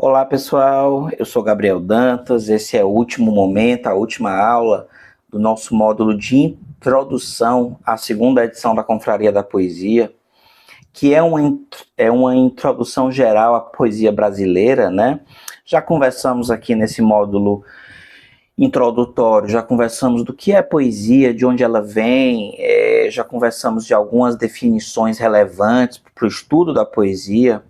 Olá pessoal, eu sou Gabriel Dantas, esse é o último momento, a última aula do nosso módulo de introdução à segunda edição da Confraria da Poesia, que é uma introdução geral à poesia brasileira, né? Já conversamos aqui nesse módulo introdutório, já conversamos do que é poesia, de onde ela vem, já conversamos de algumas definições relevantes para o estudo da poesia.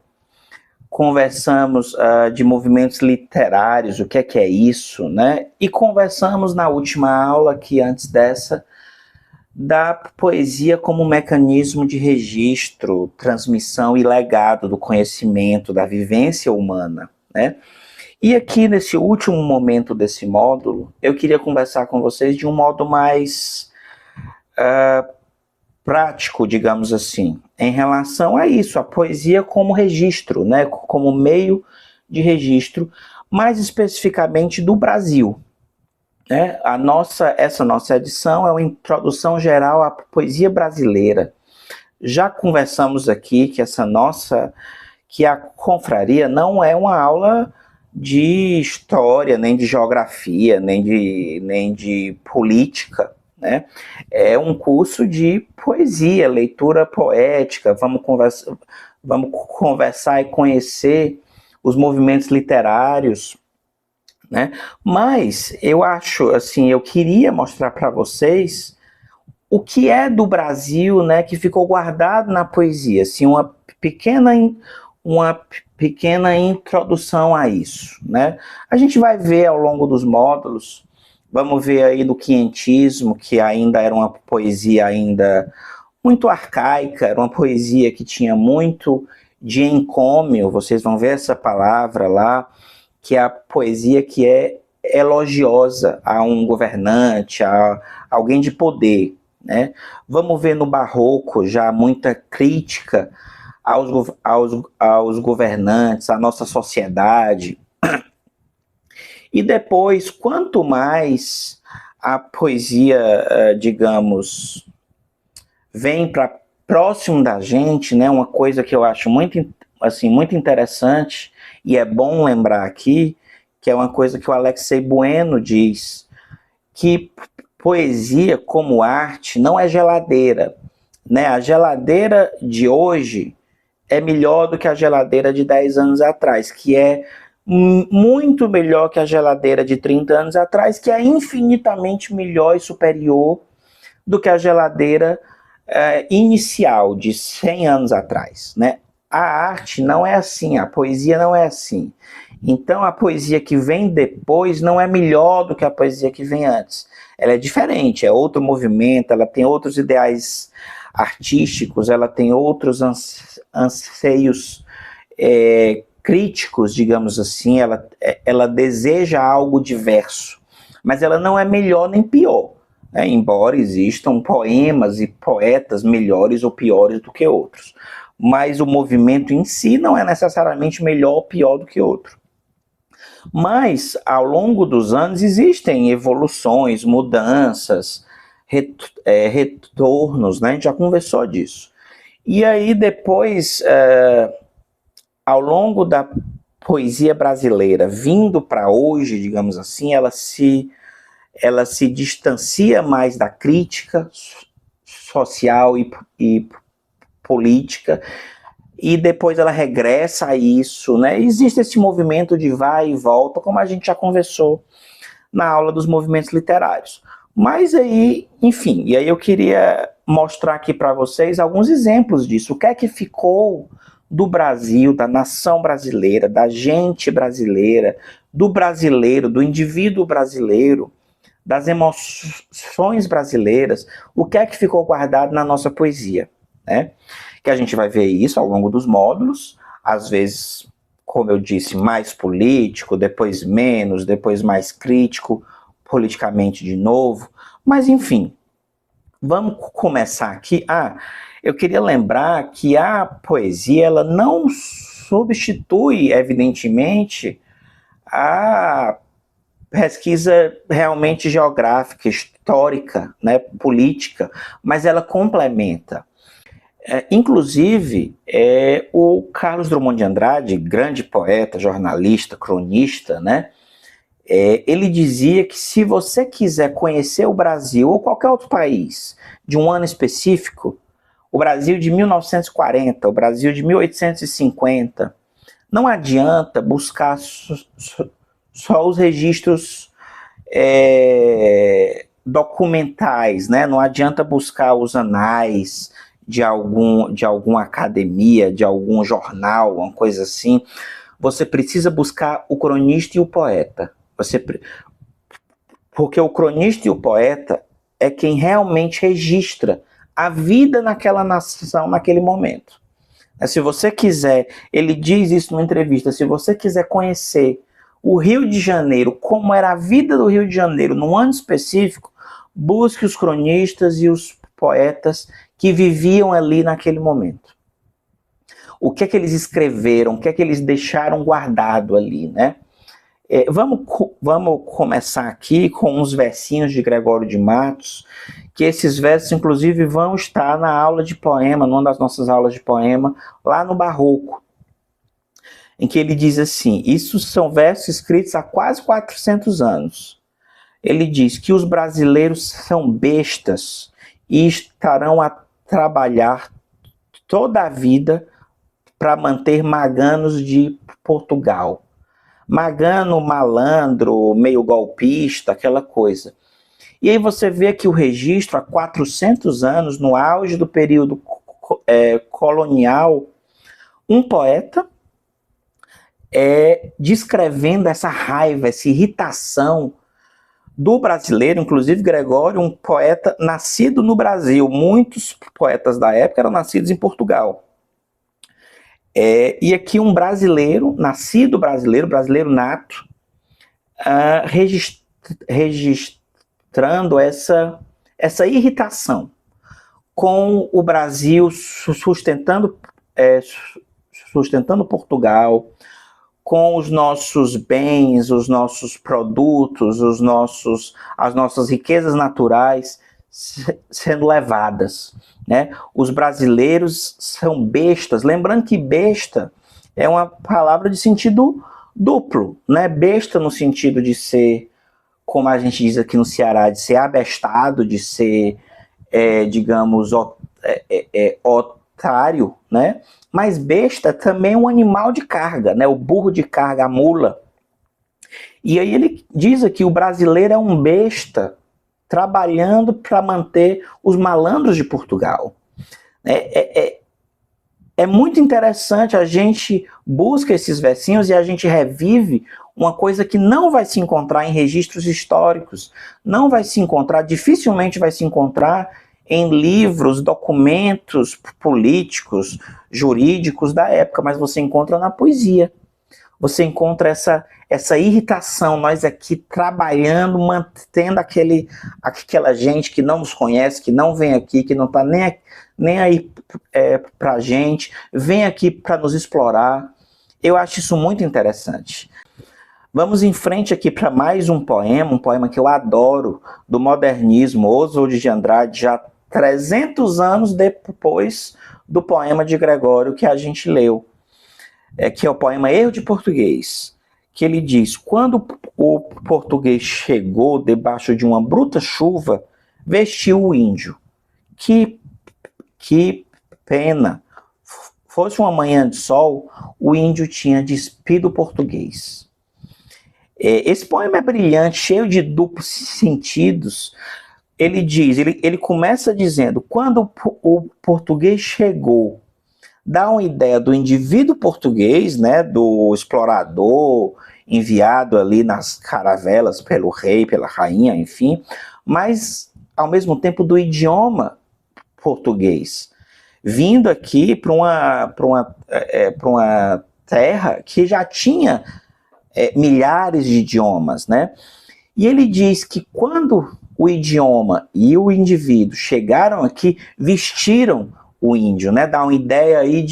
Conversamos de movimentos literários, o que é isso, né? E conversamos na última aula, que antes dessa, da poesia como mecanismo de registro, transmissão e legado do conhecimento, da vivência humana, né? E aqui, nesse último momento desse módulo, eu queria conversar com vocês de um modo mais prático, digamos assim, em relação a isso, a poesia como registro, né, como meio de registro, mais especificamente do Brasil. Né? Essa nossa edição é uma introdução geral à poesia brasileira. Já conversamos aqui que a confraria não é uma aula de história, nem de geografia, nem de política, né? É um curso de poesia, leitura poética, vamos conversar e conhecer os movimentos literários, né? Mas eu acho, assim, eu queria mostrar para vocês o que é do Brasil, né, que ficou guardado na poesia, assim, uma pequena introdução a isso, né? A gente vai ver ao longo dos módulos. Vamos ver aí do quinhentismo, que ainda era uma poesia ainda muito arcaica, era uma poesia que tinha muito de encômio, vocês vão ver essa palavra lá, que é a poesia que é elogiosa a um governante, a alguém de poder, né? Vamos ver no barroco já muita crítica aos governantes, à nossa sociedade. E depois, quanto mais a poesia, digamos, vem para próximo da gente, né, uma coisa que eu acho muito interessante, e é bom lembrar aqui, que é uma coisa que o Alexei Bueno diz, que poesia como arte não é geladeira. Né? A geladeira de hoje é melhor do que a geladeira de 10 anos atrás, que é muito melhor que a geladeira de 30 anos atrás, que é infinitamente melhor e superior do que a geladeira inicial de 100 anos atrás, né? A arte não é assim, a poesia não é assim. Então a poesia que vem depois não é melhor do que a poesia que vem antes. Ela é diferente, é outro movimento, ela tem outros ideais artísticos, ela tem outros anseios críticos, digamos assim, ela deseja algo diverso, mas ela não é melhor nem pior, né? Embora existam poemas e poetas melhores ou piores do que outros, mas o movimento em si não é necessariamente melhor ou pior do que outro. Mas, ao longo dos anos, existem evoluções, mudanças, retornos, né? A gente já conversou disso. E aí, depois, ao longo da poesia brasileira, vindo para hoje, digamos assim, ela se distancia mais da crítica social e política, e depois ela regressa a isso, né? Existe esse movimento de vai e volta, como a gente já conversou na aula dos movimentos literários. Mas aí, enfim, e aí eu queria mostrar aqui para vocês alguns exemplos disso. O que é que ficou do Brasil, da nação brasileira, da gente brasileira, do brasileiro, do indivíduo brasileiro, das emoções brasileiras, o que é que ficou guardado na nossa poesia, né? Que a gente vai ver isso ao longo dos módulos, às vezes, como eu disse, mais político, depois menos, depois mais crítico, politicamente de novo, mas enfim, vamos começar aqui. Eu queria lembrar que a poesia, ela não substitui, evidentemente, a pesquisa realmente geográfica, histórica, né, política, mas ela complementa. Inclusive, o Carlos Drummond de Andrade, grande poeta, jornalista, cronista, né? Ele dizia que se você quiser conhecer o Brasil ou qualquer outro país de um ano específico, o Brasil de 1940, o Brasil de 1850, não adianta buscar só os registros documentais, né? Não adianta buscar os anais de alguma academia, de algum jornal, uma coisa assim. Você precisa buscar o cronista e o poeta. Porque o cronista e o poeta é quem realmente registra a vida naquela nação, naquele momento. Se você quiser, ele diz isso numa entrevista, se você quiser conhecer o Rio de Janeiro, como era a vida do Rio de Janeiro num ano específico, busque os cronistas e os poetas que viviam ali naquele momento. O que é que eles escreveram, o que é que eles deixaram guardado ali, né? Vamos começar aqui com uns versinhos de Gregório de Matos, que esses versos, inclusive, vão estar na aula de poema, numa das nossas aulas de poema, lá no Barroco, em que ele diz assim, isso são versos escritos há quase 400 anos. Ele diz que os brasileiros são bestas e estarão a trabalhar toda a vida para manter Maganos de Portugal. Magano, malandro, meio golpista, aquela coisa. E aí você vê que o registro, há 400 anos, no auge do período colonial, um poeta descrevendo essa raiva, essa irritação do brasileiro, inclusive Gregório, um poeta nascido no Brasil. Muitos poetas da época eram nascidos em Portugal. E aqui um brasileiro, nascido brasileiro nato, registrando essa irritação com o Brasil sustentando Portugal, com os nossos bens, os nossos produtos, as nossas riquezas naturais sendo levadas, né? Os brasileiros são bestas, lembrando que besta é uma palavra de sentido duplo, né? Besta no sentido de ser, como a gente diz aqui no Ceará, de ser abestado, de ser, digamos, otário, né? Mas besta também é um animal de carga, né? O burro de carga, a mula. E aí ele diz aqui, o brasileiro é um besta trabalhando para manter os malandros de Portugal. É muito interessante, a gente busca esses versinhos e a gente revive uma coisa que não vai se encontrar em registros históricos, não vai se encontrar, dificilmente vai se encontrar em livros, documentos políticos, jurídicos da época, mas você encontra na poesia. Você encontra essa irritação, nós aqui trabalhando, mantendo aquela gente que não nos conhece, que não vem aqui, que não está nem aí para a gente, vem aqui para nos explorar. Eu acho isso muito interessante. Vamos em frente aqui para mais um poema que eu adoro, do modernismo, Oswald de Andrade, já 300 anos depois do poema de Gregório que a gente leu. Que é o poema Erro de Português, que ele diz, quando o português chegou debaixo de uma bruta chuva, vestiu o índio. Que pena, fosse uma manhã de sol, o índio tinha despido o português. Esse poema é brilhante, cheio de duplos sentidos. Ele diz, ele começa dizendo, quando o português chegou, dá uma ideia do indivíduo português, né, do explorador enviado ali nas caravelas pelo rei, pela rainha, enfim, mas ao mesmo tempo do idioma português, vindo aqui para uma terra que já tinha milhares de idiomas, né? E ele diz que quando o idioma e o indivíduo chegaram aqui, vestiram o índio, né? Dá uma ideia aí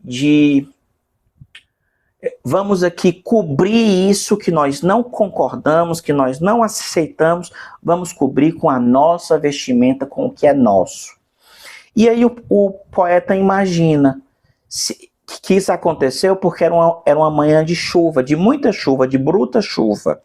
de vamos aqui cobrir isso que nós não concordamos, que nós não aceitamos, vamos cobrir com a nossa vestimenta, com o que é nosso. E aí o poeta imagina que isso aconteceu porque era uma manhã de chuva, de muita chuva, de bruta chuva.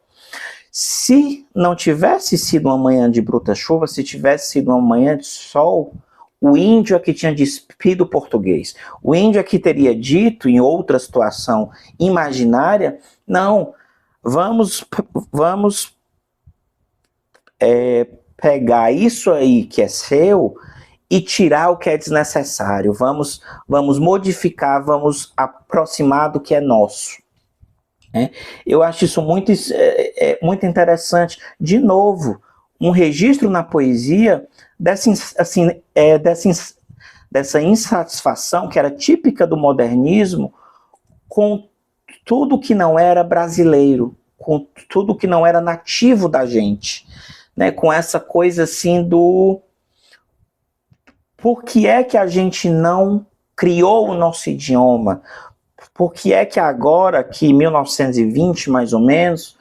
Se não tivesse sido uma manhã de bruta chuva, se tivesse sido uma manhã de sol, o índio é que tinha despido o português. O índio é que teria dito, em outra situação imaginária, não, vamos pegar isso aí que é seu e tirar o que é desnecessário. Vamos modificar, vamos aproximar do que é nosso. Eu acho isso muito interessante. De novo, um registro na poesia dessa insatisfação que era típica do modernismo com tudo que não era brasileiro, com tudo que não era nativo da gente, né? Com essa coisa assim do por que é que a gente não criou o nosso idioma? Por que é que agora, que em 1920 mais ou menos,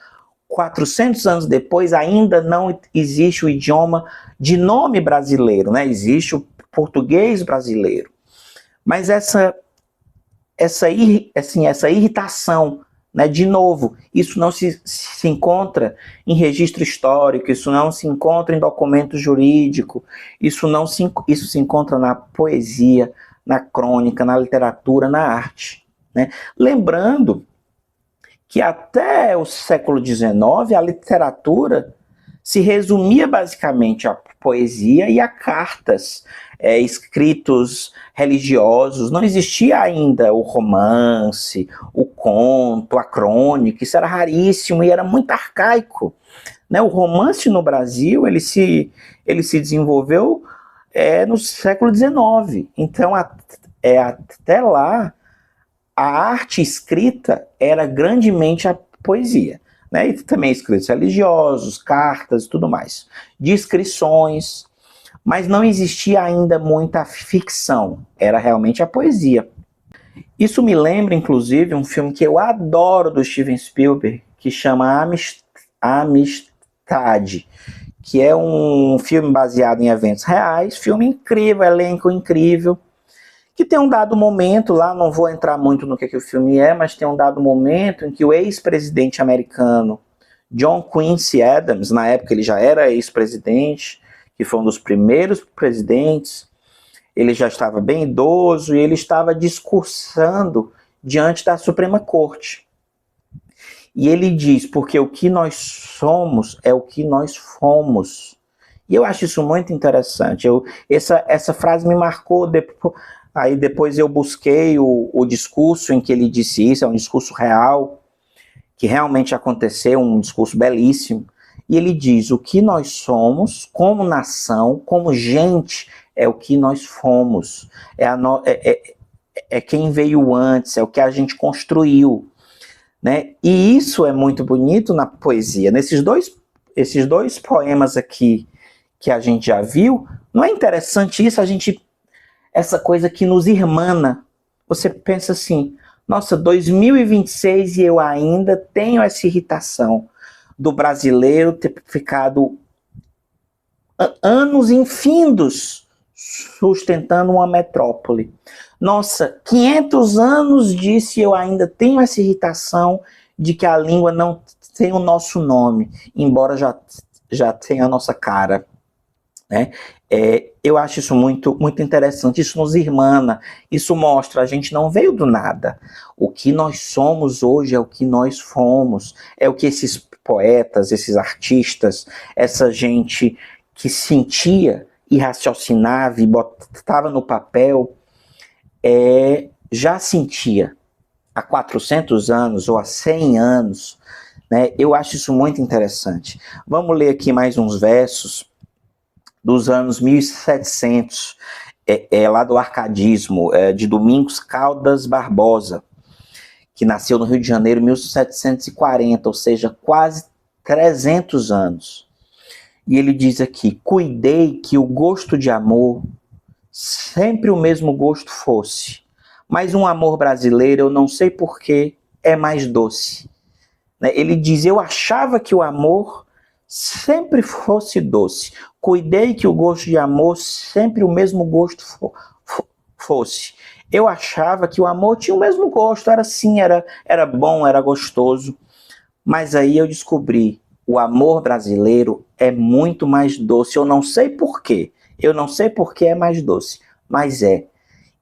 400 anos depois, ainda não existe o idioma de nome brasileiro, né? Existe o português brasileiro. Mas essa irritação, né? De novo, isso não se encontra em registro histórico, isso não se encontra em documento jurídico, isso se encontra na poesia, na crônica, na literatura, na arte, né? Lembrando que até o século XIX a literatura se resumia basicamente à poesia e a cartas, escritos religiosos. Não existia ainda o romance, o conto, a crônica. Isso era raríssimo e era muito arcaico, né? O romance no Brasil ele se desenvolveu no século XIX. Então, até lá, a arte escrita era grandemente a poesia, né? E também escritos religiosos, cartas e tudo mais, descrições, mas não existia ainda muita ficção, era realmente a poesia. Isso me lembra, inclusive, um filme que eu adoro do Steven Spielberg, que chama Amistade, que é um filme baseado em eventos reais, filme incrível, elenco incrível, que tem um dado momento lá, não vou entrar muito no que o filme é, mas tem um dado momento em que o ex-presidente americano John Quincy Adams, na época ele já era ex-presidente, que foi um dos primeiros presidentes, ele já estava bem idoso e ele estava discursando diante da Suprema Corte. E ele diz, porque o que nós somos é o que nós fomos. E eu acho isso muito interessante. Essa frase me marcou depois. Aí depois eu busquei o discurso em que ele disse isso, é um discurso real, que realmente aconteceu, um discurso belíssimo. E ele diz, o que nós somos como nação, como gente, é o que nós fomos. É quem veio antes, é o que a gente construiu, né? E isso é muito bonito na poesia. Esses dois poemas aqui que a gente já viu, não é interessante isso? Essa coisa que nos irmana. Você pensa assim, nossa, 2026 e eu ainda tenho essa irritação do brasileiro ter ficado anos infindos sustentando uma metrópole. Nossa, 500 anos disso e eu ainda tenho essa irritação de que a língua não tem o nosso nome, embora já tenha a nossa cara, né? Eu acho isso muito, muito interessante, isso nos irmana, isso mostra, a gente não veio do nada. O que nós somos hoje é o que nós fomos, é o que esses poetas, esses artistas, essa gente que sentia e raciocinava e botava no papel, já sentia há 400 anos ou há 100 anos, né? Eu acho isso muito interessante. Vamos ler aqui mais uns versos dos anos 1700, lá do arcadismo, de Domingos Caldas Barbosa, que nasceu no Rio de Janeiro em 1740, ou seja, quase 300 anos. E ele diz aqui, cuidei que o gosto de amor sempre o mesmo gosto fosse, mas um amor brasileiro, eu não sei porquê, é mais doce. Ele diz, eu achava que o amor sempre fosse doce. Cuidei que o gosto de amor sempre o mesmo gosto fosse. Eu achava que o amor tinha o mesmo gosto, era assim, era bom, era gostoso. Mas aí eu descobri, o amor brasileiro é muito mais doce. Eu não sei por quê. Eu não sei por que é mais doce, mas é.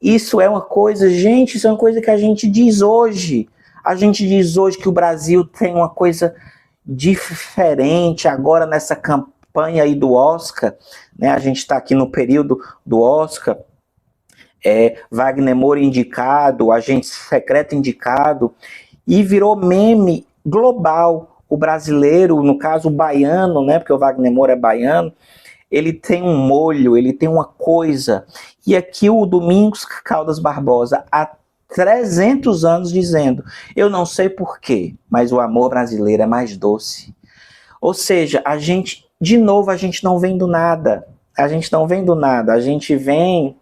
Isso é uma coisa, gente, isso é uma coisa que a gente diz hoje. A gente diz hoje que o Brasil tem uma coisa diferente agora nessa campanha aí do Oscar, né? A gente está aqui no período do Oscar, Wagner Moura indicado, Agente Secreto indicado, e virou meme global. O brasileiro, no caso o baiano, né? Porque o Wagner Moura é baiano, ele tem um molho, ele tem uma coisa. E aqui o Domingos Caldas Barbosa, há 300 anos dizendo, eu não sei porquê, mas o amor brasileiro é mais doce. Ou seja, a gente, de novo, a gente não vem do nada. A gente não vem do nada, a gente vem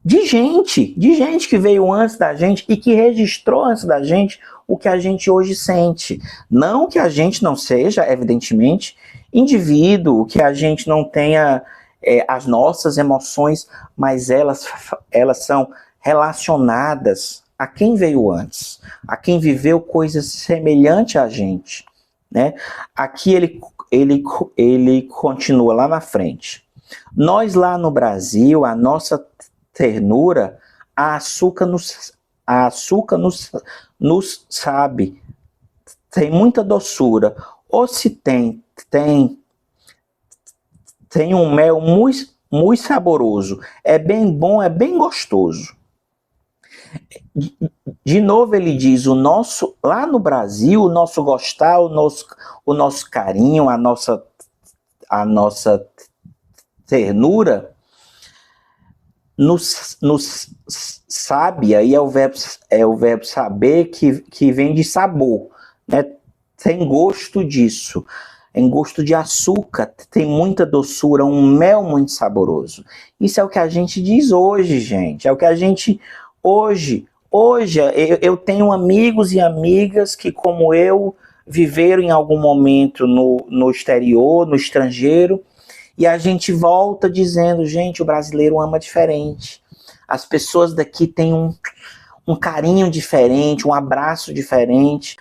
de gente que veio antes da gente e que registrou antes da gente o que a gente hoje sente. Não que a gente não seja, evidentemente, indivíduo, que a gente não tenha as nossas emoções, mas elas são relacionadas a quem veio antes, a quem viveu coisas semelhantes a gente, né? Aqui ele continua lá na frente. Nós lá no Brasil, a nossa ternura, a açúcar nos sabe, tem muita doçura, ou se tem um mel muito, muito saboroso, é bem bom, é bem gostoso. De novo ele diz, lá no Brasil, o nosso gostar, o nosso carinho, a nossa ternura, nos sabe, aí é o verbo saber que vem de sabor, né? Tem gosto disso, tem gosto de açúcar, tem muita doçura, um mel muito saboroso. Isso é o que a gente diz hoje, gente, é o que a gente hoje eu tenho amigos e amigas que, como eu, viveram em algum momento no exterior, no estrangeiro, e a gente volta dizendo, gente, o brasileiro ama diferente. As pessoas daqui têm um carinho diferente, um abraço diferente.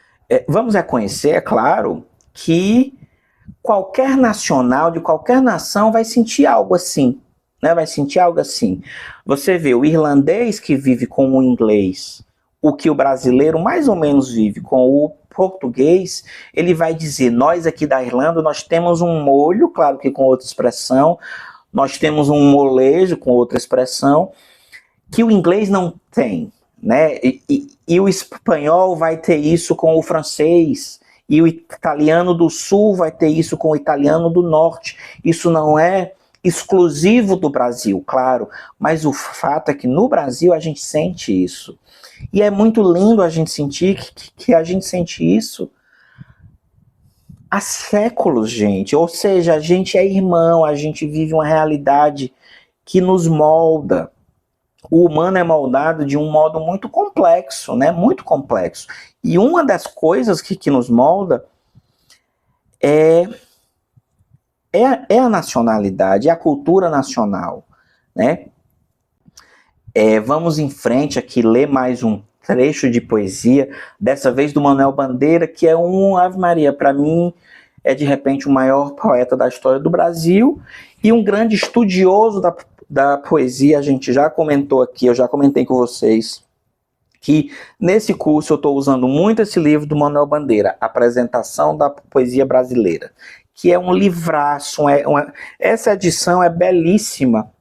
Vamos reconhecer, é claro, que qualquer nacional, de qualquer nação, vai sentir algo assim. Né? Vai sentir algo assim. Você vê o irlandês que vive com o inglês, o que o brasileiro mais ou menos vive com o português, ele vai dizer, nós aqui da Irlanda, nós temos um molho, claro que com outra expressão, nós temos um molejo com outra expressão, que o inglês não tem, né? E o espanhol vai ter isso com o francês, e o italiano do sul vai ter isso com o italiano do norte. Isso não é exclusivo do Brasil, claro, mas o fato é que no Brasil a gente sente isso. E é muito lindo a gente sentir que a gente sente isso há séculos, gente. Ou seja, a gente é irmão, a gente vive uma realidade que nos molda. O humano é moldado de um modo muito complexo, né? Muito complexo. E uma das coisas que nos molda é a nacionalidade, é a cultura nacional, né? Vamos em frente aqui, ler mais um trecho de poesia, dessa vez do Manuel Bandeira, que é um Ave Maria, para mim, é de repente o maior poeta da história do Brasil e um grande estudioso da poesia. A gente já comentou aqui, eu já comentei com vocês, que nesse curso eu estou usando muito esse livro do Manuel Bandeira, Apresentação da Poesia Brasileira, que é um livraço, essa edição é belíssima,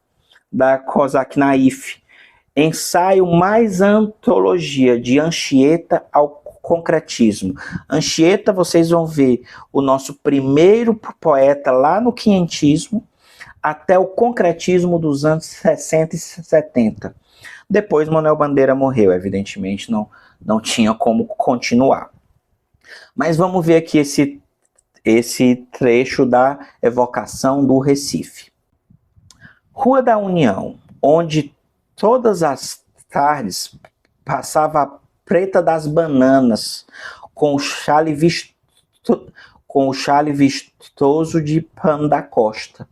da Kozak Naif, ensaio mais antologia, de Anchieta ao concretismo. Anchieta, vocês vão ver o nosso primeiro poeta lá no quinhentismo, até o concretismo dos anos 60 e 70. Depois Manuel Bandeira morreu, evidentemente não tinha como continuar. Mas vamos ver aqui esse trecho da evocação do Recife. Rua da União, onde todas as tardes passava a preta das bananas, com com o Chale Vistoso de Pano da Costa.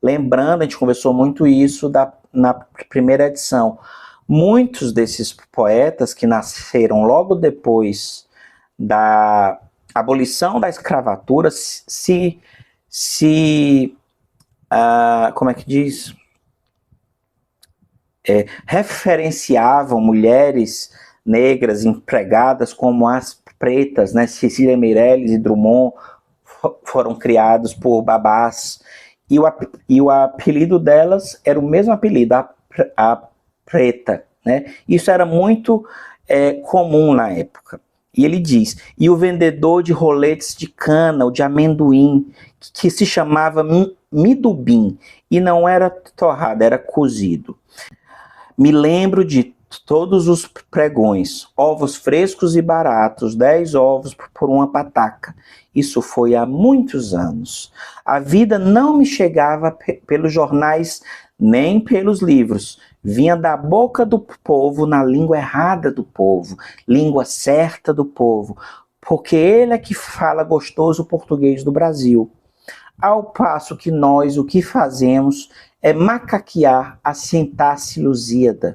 Lembrando, a gente conversou muito isso na primeira edição. Muitos desses poetas que nasceram logo depois da abolição da escravatura como é que diz? Referenciavam mulheres negras empregadas como as pretas, né? Cecília Meirelles e Drummond foram criados por babás, e o apelido delas era o mesmo apelido, a preta, né? Isso era muito comum na época. E ele diz, e o vendedor de roletes de cana ou de amendoim, que se chamava midubim, e não era torrado, era cozido. Me lembro de todos os pregões, ovos frescos e baratos, 10 ovos por uma pataca. Isso foi há muitos anos. A vida não me chegava pelos jornais nem pelos livros. Vinha da boca do povo, na língua errada do povo, língua certa do povo, porque ele é que fala gostoso o português do Brasil. Ao passo que nós o que fazemos é macaquear a sintaxe lusíada.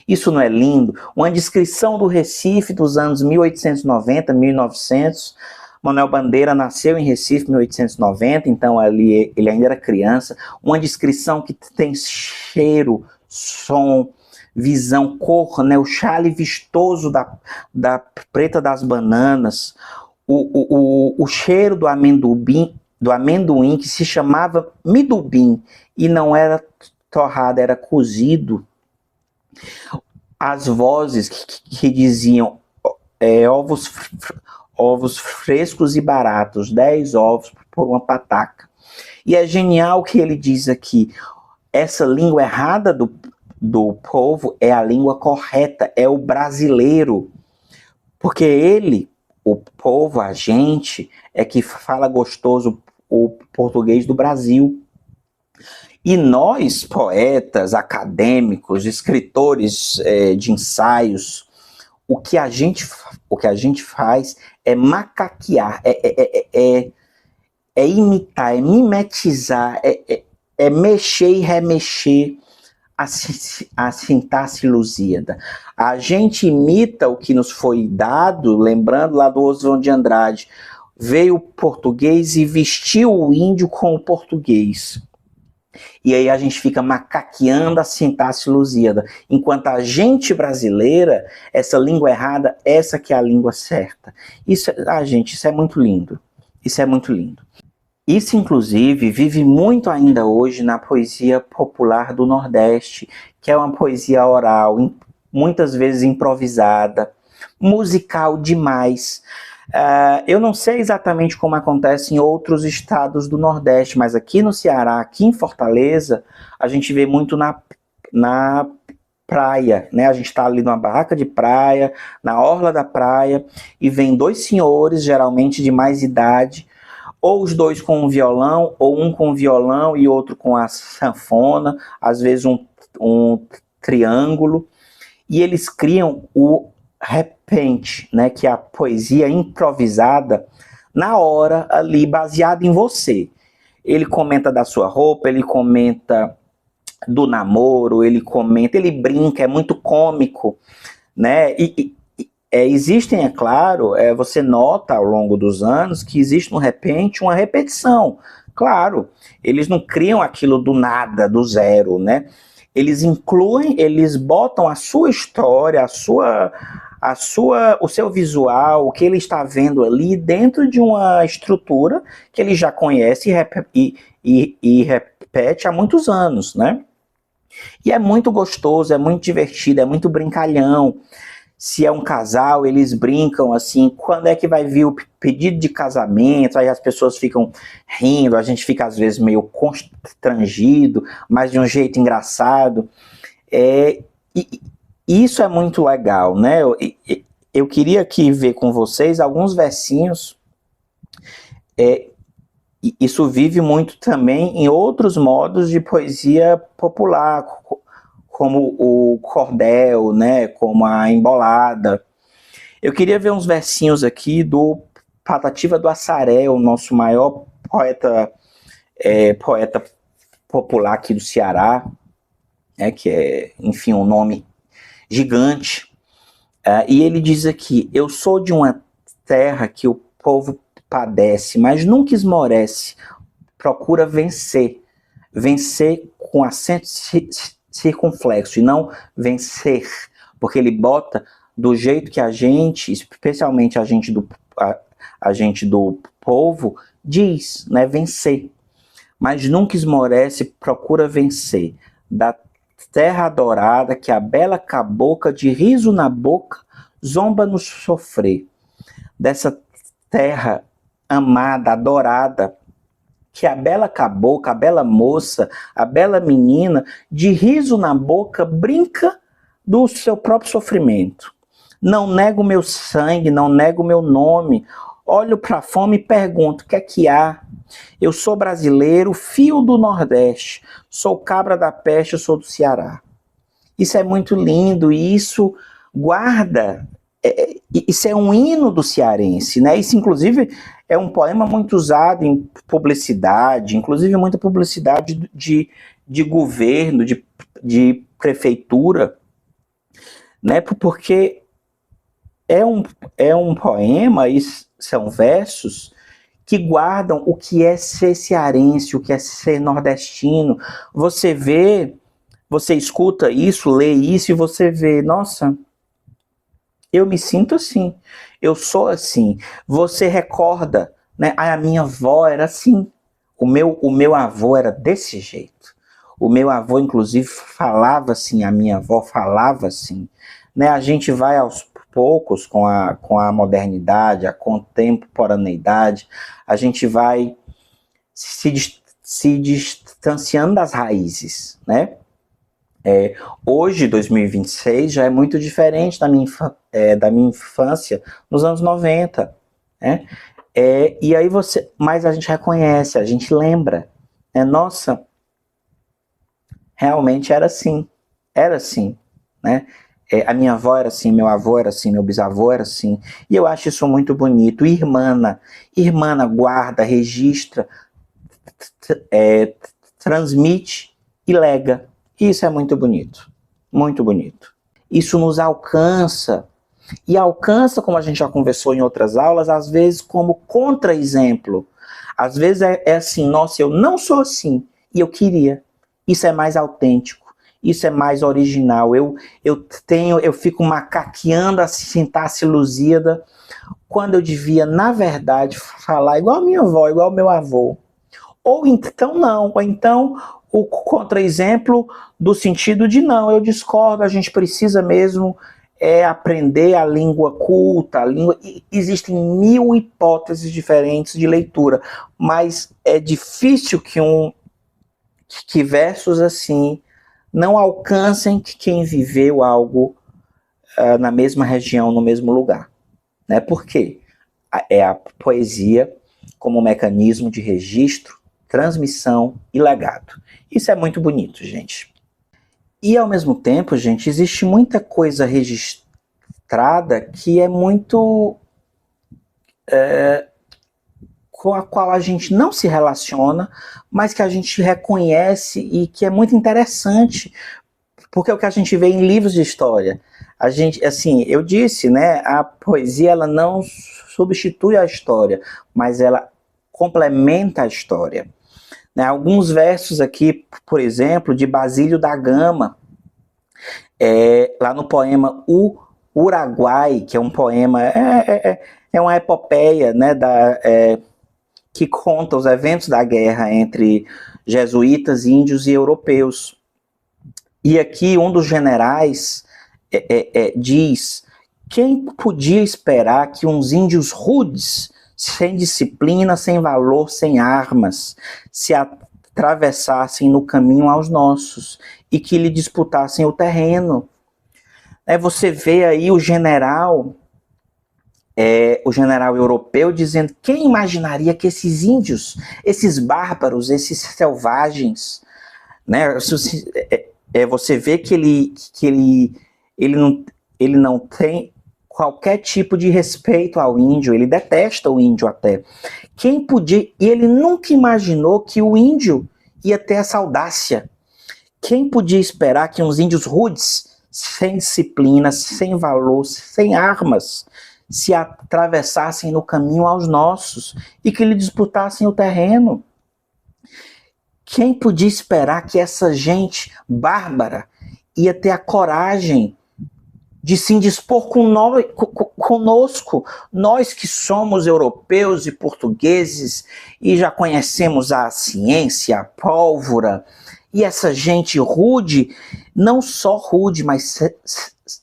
Isso não é lindo? Uma descrição do Recife dos anos 1890, 1900. Manuel Bandeira nasceu em Recife em 1890, então ali ele ainda era criança. Uma descrição que tem cheiro, som, visão, cor, né? O chale vistoso da preta das bananas, o cheiro do amendoim que se chamava midubim e não era torrado, era cozido. As vozes que diziam ovos frescos e baratos, 10 ovos por uma pataca. E é genial que ele diz aqui, essa língua errada do povo é a língua correta, é o brasileiro. Porque ele, o povo, a gente, é que fala gostoso o português do Brasil. E nós, poetas, acadêmicos, escritores de ensaios, o que a gente faz é macaquear, é imitar, é mimetizar, é mexer e remexer a sintaxe lusíada. A gente imita o que nos foi dado, lembrando lá do Oswald de Andrade, veio o português e vestiu o índio com o português. E aí a gente fica macaqueando a sintaxe lusíada, enquanto a gente brasileira, essa língua errada, essa que é a língua certa. Isso é muito lindo. Isso é muito lindo. Isso, inclusive, vive muito ainda hoje na poesia popular do Nordeste, que é uma poesia oral, muitas vezes improvisada, musical demais. Eu não sei exatamente como acontece em outros estados do Nordeste, mas aqui no Ceará, aqui em Fortaleza, a gente vê muito na praia, né? A gente está ali numa barraca de praia, na orla da praia, e vem dois senhores, geralmente de mais idade, ou os dois com um violão, ou um com violão e outro com a sanfona, às vezes um triângulo, e eles criam o repente, né, que é a poesia improvisada na hora ali, baseada em você. Ele comenta da sua roupa, ele comenta do namoro, ele brinca, é muito cômico, né? Existem, é claro, você nota ao longo dos anos que existe no repente uma repetição. Claro, eles não criam aquilo do nada, do zero, né? Eles incluem, eles botam a sua história, o seu visual, o que ele está vendo ali dentro de uma estrutura que ele já conhece e repete há muitos anos, né? E é muito gostoso, é muito divertido, é muito brincalhão. Se é um casal, eles brincam assim, quando é que vai vir o pedido de casamento? Aí as pessoas ficam rindo, a gente fica às vezes meio constrangido, mas de um jeito engraçado. Isso é muito legal, né? Eu queria aqui ver com vocês alguns versinhos. Isso vive muito também em outros modos de poesia popular, como o cordel, né? Como a embolada. Eu queria ver uns versinhos aqui do Patativa do Assaré, o nosso maior poeta popular aqui do Ceará, que é, enfim, um nome gigante. E ele diz aqui: eu sou de uma terra que o povo padece, mas nunca esmorece, procura vencer com acento circunflexo, e não vencer, porque ele bota do jeito que a gente, especialmente a gente do povo, diz, né, vencer. Mas nunca esmorece, procura vencer. Da terra adorada, que a bela cabocla, de riso na boca, zomba no sofrer. Dessa terra amada, adorada, que a bela cabocla, a bela moça, a bela menina, de riso na boca, brinca do seu próprio sofrimento. Não nego meu sangue, não nego meu nome. Olho para a fome e pergunto: o que é que há? Eu sou brasileiro, fio do Nordeste. Sou cabra da peste, eu sou do Ceará. Isso é muito lindo e isso guarda... isso é um hino do cearense, né? Isso, inclusive, é um poema muito usado em publicidade, inclusive muita publicidade de governo, de prefeitura, né? Porque é um poema, e são versos que guardam o que é ser cearense, o que é ser nordestino. Você escuta isso, lê isso e você vê, nossa, eu me sinto assim, eu sou assim. Você recorda, né? A minha avó era assim, o meu avô era desse jeito. O meu avô, inclusive, falava assim, a minha avó falava assim, né? A gente vai aos poucos com a modernidade, a contemporaneidade, a gente vai se distanciando das raízes, né? Hoje, 2026, já é muito diferente da minha infância nos anos 90, né? E aí mas a gente reconhece, a gente lembra, né? Nossa, realmente era assim, né? A minha avó era assim, meu avô era assim, meu bisavô era assim, e eu acho isso muito bonito. Irmã guarda, registra, transmite e lega. Isso é muito bonito, muito bonito. Isso nos alcança, e alcança, como a gente já conversou em outras aulas, às vezes como contra-exemplo. Às vezes é assim, nossa, eu não sou assim, e eu queria. Isso é mais autêntico, isso é mais original. Eu fico macaqueando a sintaxe Lusíada, quando eu devia, na verdade, falar igual a minha avó, igual ao meu avô. Ou então não, ou então o contra-exemplo do sentido de não, eu discordo, a gente precisa mesmo aprender a língua culta, existem 1000 hipóteses diferentes de leitura, mas é difícil que versos assim não alcancem quem viveu algo na mesma região, no mesmo lugar, né? Por quê? É a poesia como mecanismo de registro, transmissão e legado. Isso é muito bonito, gente. E, ao mesmo tempo, gente, existe muita coisa registrada que é muito... com a qual a gente não se relaciona, mas que a gente reconhece e que é muito interessante, porque é o que a gente vê em livros de história. A gente, assim, eu disse, né, a poesia ela não substitui a história, mas ela complementa a história. Né, alguns versos aqui, por exemplo, de Basílio da Gama, lá no poema O Uruguai, que é um poema, é uma epopeia, né, que conta os eventos da guerra entre jesuítas, índios e europeus. E aqui um dos generais diz: quem podia esperar que uns índios rudes, sem disciplina, sem valor, sem armas, se atravessassem no caminho aos nossos e que lhe disputassem o terreno? Você vê aí o general europeu dizendo: quem imaginaria que esses índios, esses bárbaros, esses selvagens, né? Você vê que ele não tem qualquer tipo de respeito ao índio, ele detesta o índio até. Quem podia, e ele nunca imaginou que o índio ia ter essa audácia. Quem podia esperar que uns índios rudes, sem disciplina, sem valor, sem armas, se atravessassem no caminho aos nossos e que lhe disputassem o terreno? Quem podia esperar que essa gente bárbara ia ter a coragem de se indispor conosco, nós que somos europeus e portugueses e já conhecemos a ciência, a pólvora, e essa gente rude, não só rude, mas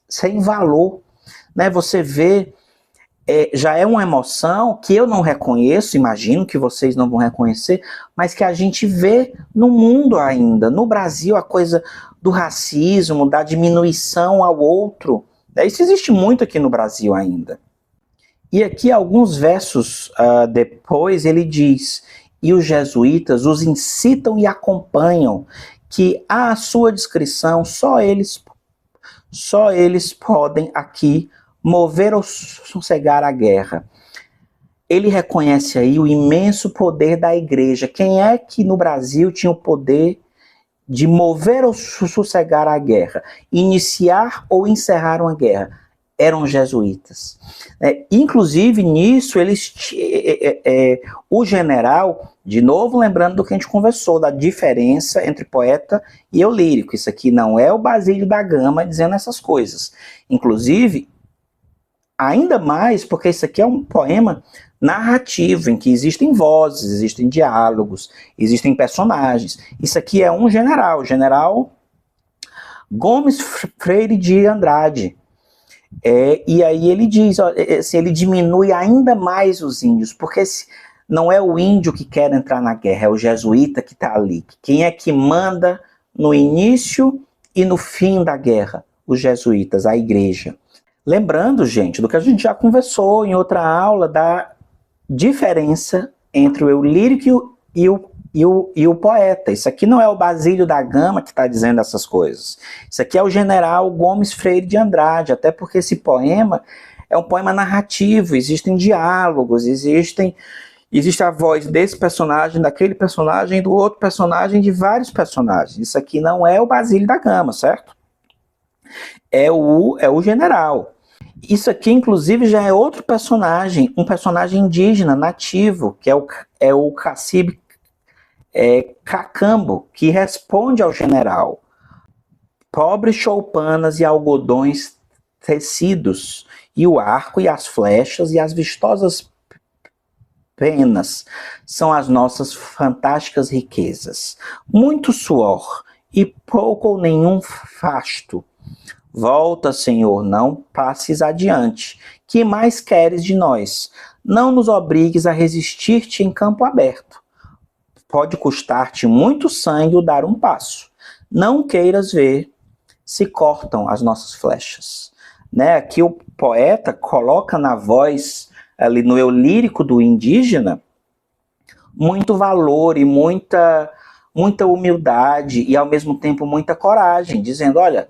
sem valor, né? Você vê, já é uma emoção que eu não reconheço, imagino que vocês não vão reconhecer, mas que a gente vê no mundo ainda. No Brasil, a coisa do racismo, da diminuição ao outro, isso existe muito aqui no Brasil ainda. E aqui, alguns versos depois, ele diz: e os jesuítas os incitam e acompanham, que à sua descrição só eles podem aqui mover ou sossegar a guerra. Ele reconhece aí o imenso poder da igreja. Quem é que no Brasil tinha o poder de mover ou sossegar a guerra, iniciar ou encerrar uma guerra? Eram jesuítas. Inclusive, nisso, o general, de novo lembrando do que a gente conversou, da diferença entre poeta e eu lírico. Isso aqui não é o Basílio da Gama dizendo essas coisas. Inclusive, ainda mais porque isso aqui é um poema narrativo, em que existem vozes, existem diálogos, existem personagens. Isso aqui é um general, o general Gomes Freire de Andrade. E aí ele diz, assim, ele diminui ainda mais os índios, porque não é o índio que quer entrar na guerra, é o jesuíta que está ali. Quem é que manda no início e no fim da guerra? Os jesuítas, a igreja. Lembrando, gente, do que a gente já conversou em outra aula, da diferença entre o eu lírico e o poeta. Isso aqui não é o Basílio da Gama que está dizendo essas coisas. Isso aqui é o general Gomes Freire de Andrade, até porque esse poema é um poema narrativo, existem diálogos, existe a voz desse personagem, daquele personagem, do outro personagem, de vários personagens. Isso aqui não é o Basílio da Gama, certo? É o general. Isso aqui, inclusive, já é outro personagem, um personagem indígena, nativo, que é o cacibe Cacambo, que responde ao general: pobres choupanas e algodões tecidos, e o arco e as flechas e as vistosas penas são as nossas fantásticas riquezas. Muito suor e pouco ou nenhum fasto. Volta, Senhor, não passes adiante. Que mais queres de nós? Não nos obrigues a resistir-te em campo aberto. Pode custar-te muito sangue o dar um passo. Não queiras ver se cortam as nossas flechas. Aqui o poeta coloca na voz, ali no eu lírico do indígena, muito valor e muita humildade e ao mesmo tempo muita coragem, dizendo: olha,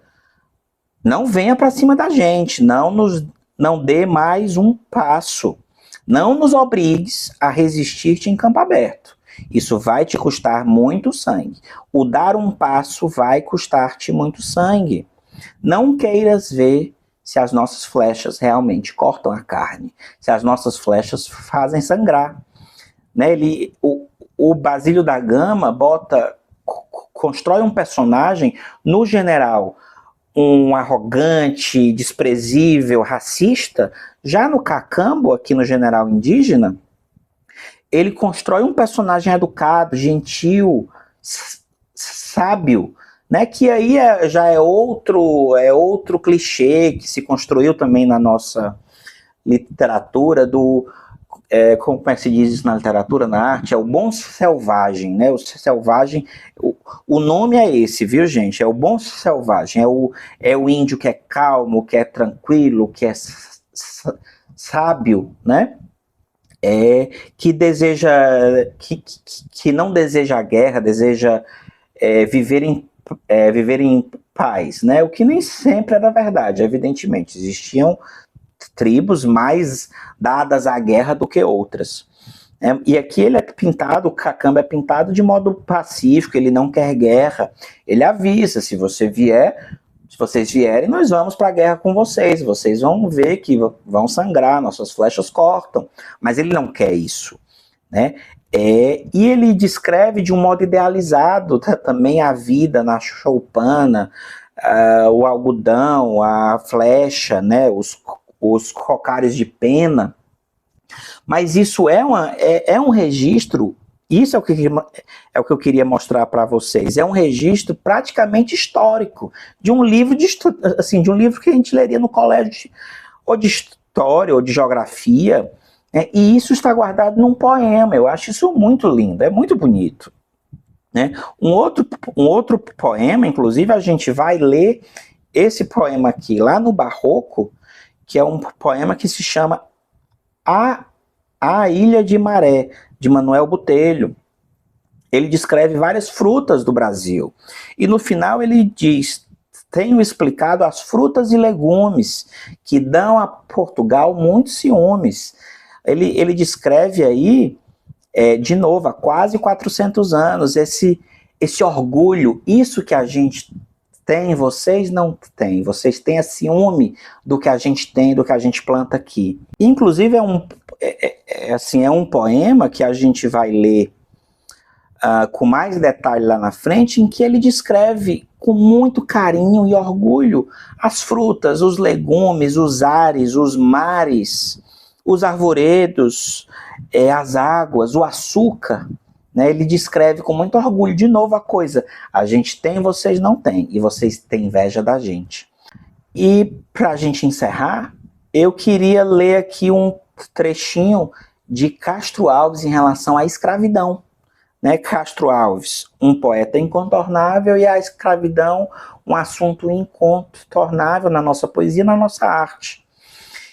não venha para cima da gente, não dê mais um passo, não nos obrigues a resistir-te em campo aberto. Isso vai te custar muito sangue. O dar um passo vai custar-te muito sangue. Não queiras ver se as nossas flechas realmente cortam a carne, se as nossas flechas fazem sangrar. O Basílio da Gama constrói um personagem no general, um arrogante, desprezível, racista. Já no Cacambo, aqui no general indígena, ele constrói um personagem educado, gentil, sábio, que aí já é outro clichê que se construiu também na nossa literatura como é que se diz isso na literatura, na arte? É o bom selvagem, O selvagem, o nome é esse, viu, gente? É o bom selvagem, é o índio que é calmo, que é tranquilo, que é sábio, que deseja, que não deseja a guerra, deseja viver em paz, O que nem sempre era verdade, evidentemente. Existiam tribos mais dadas à guerra do que outras. E aqui ele é pintado, o Cacamba é pintado de modo pacífico, ele não quer guerra, ele avisa, se vocês vierem, nós vamos para a guerra com vocês vão ver que vão sangrar, nossas flechas cortam, mas ele não quer isso, né? E ele descreve de um modo idealizado também a vida na choupana, o algodão, a flecha, né? Os cocares de pena. Mas isso é um registro, isso é o que eu queria mostrar para vocês, é um registro praticamente histórico, de um livro de um livro que a gente leria no colégio, ou de história, ou de geografia, e isso está guardado num poema. Eu acho isso muito lindo, é muito bonito. Né? Um outro poema, inclusive, a gente vai ler esse poema aqui, lá no Barroco, que é um poema que se chama A Ilha de Maré, de Manuel Botelho. Ele descreve várias frutas do Brasil. E no final ele diz: tenho explicado as frutas e legumes que dão a Portugal muitos ciúmes. Ele descreve aí, de novo, há quase 400 anos, esse orgulho, isso que a gente tem, vocês não têm. Vocês têm a ciúme do que a gente tem, do que a gente planta aqui. Inclusive, é um poema que a gente vai ler com mais detalhe lá na frente, em que ele descreve com muito carinho e orgulho as frutas, os legumes, os ares, os mares, os arvoredos, as águas, o açúcar. Né? Ele descreve com muito orgulho, de novo, a coisa: a gente tem, vocês não têm, e vocês têm inveja da gente. E para a gente encerrar, eu queria ler aqui um trechinho de Castro Alves em relação à escravidão. Né? Castro Alves, um poeta incontornável, e a escravidão, um assunto incontornável na nossa poesia, na nossa arte.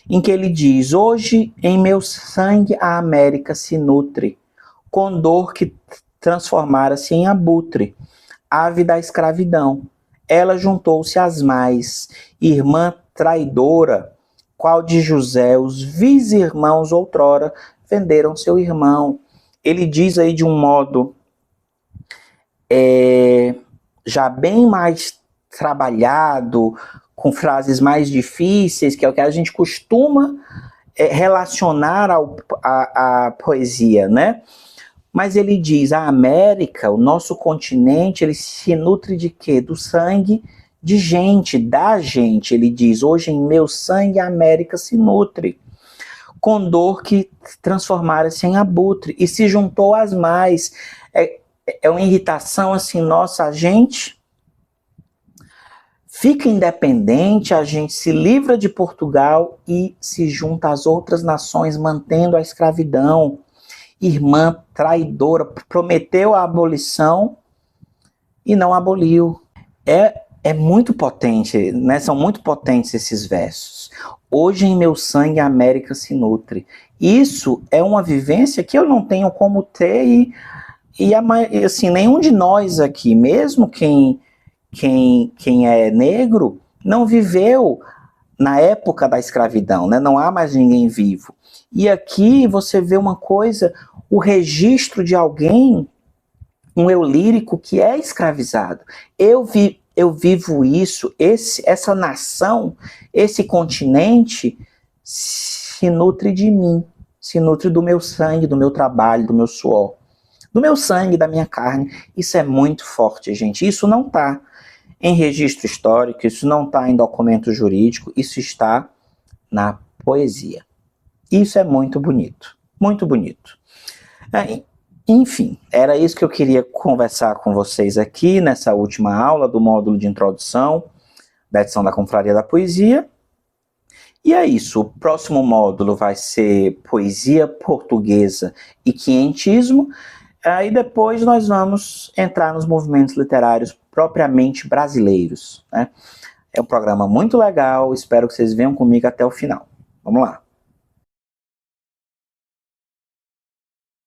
Em que ele diz: hoje em meu sangue a América se nutre, condor que transformara-se em abutre, ave da escravidão. Ela juntou-se às mais, irmã traidora, qual de José os vis irmãos outrora venderam seu irmão. Ele diz aí de um modo já bem mais trabalhado, com frases mais difíceis, que é o que a gente costuma relacionar à poesia, né? Mas ele diz: a América, o nosso continente, ele se nutre de quê? Do sangue de gente, da gente. Ele diz: hoje em meu sangue a América se nutre. Condor que transformara-se em abutre e se juntou às mais. É uma irritação assim, nossa, a gente fica independente, a gente se livra de Portugal e se junta às outras nações, mantendo a escravidão. Irmã traidora, prometeu a abolição e não aboliu. É muito potente, né? São muito potentes esses versos. Hoje em meu sangue a América se nutre. Isso é uma vivência que eu não tenho como ter, e assim, nenhum de nós aqui, mesmo quem é negro, não viveu na época da escravidão, né? Não há mais ninguém vivo. E aqui você vê uma coisa, o registro de alguém, um eu lírico que é escravizado. Eu vivo isso, essa nação, esse continente se nutre de mim, se nutre do meu sangue, do meu trabalho, do meu suor, do meu sangue, da minha carne. Isso é muito forte, gente. Isso não está em registro histórico, isso não está em documento jurídico, isso está na poesia. Isso é muito bonito, muito bonito. Enfim, era isso que eu queria conversar com vocês aqui nessa última aula do módulo de introdução da edição da Confraria da Poesia. E é isso, o próximo módulo vai ser Poesia Portuguesa e Quinhentismo, e depois nós vamos entrar nos movimentos literários propriamente brasileiros. Né? É um programa muito legal, espero que vocês venham comigo até o final. Vamos lá.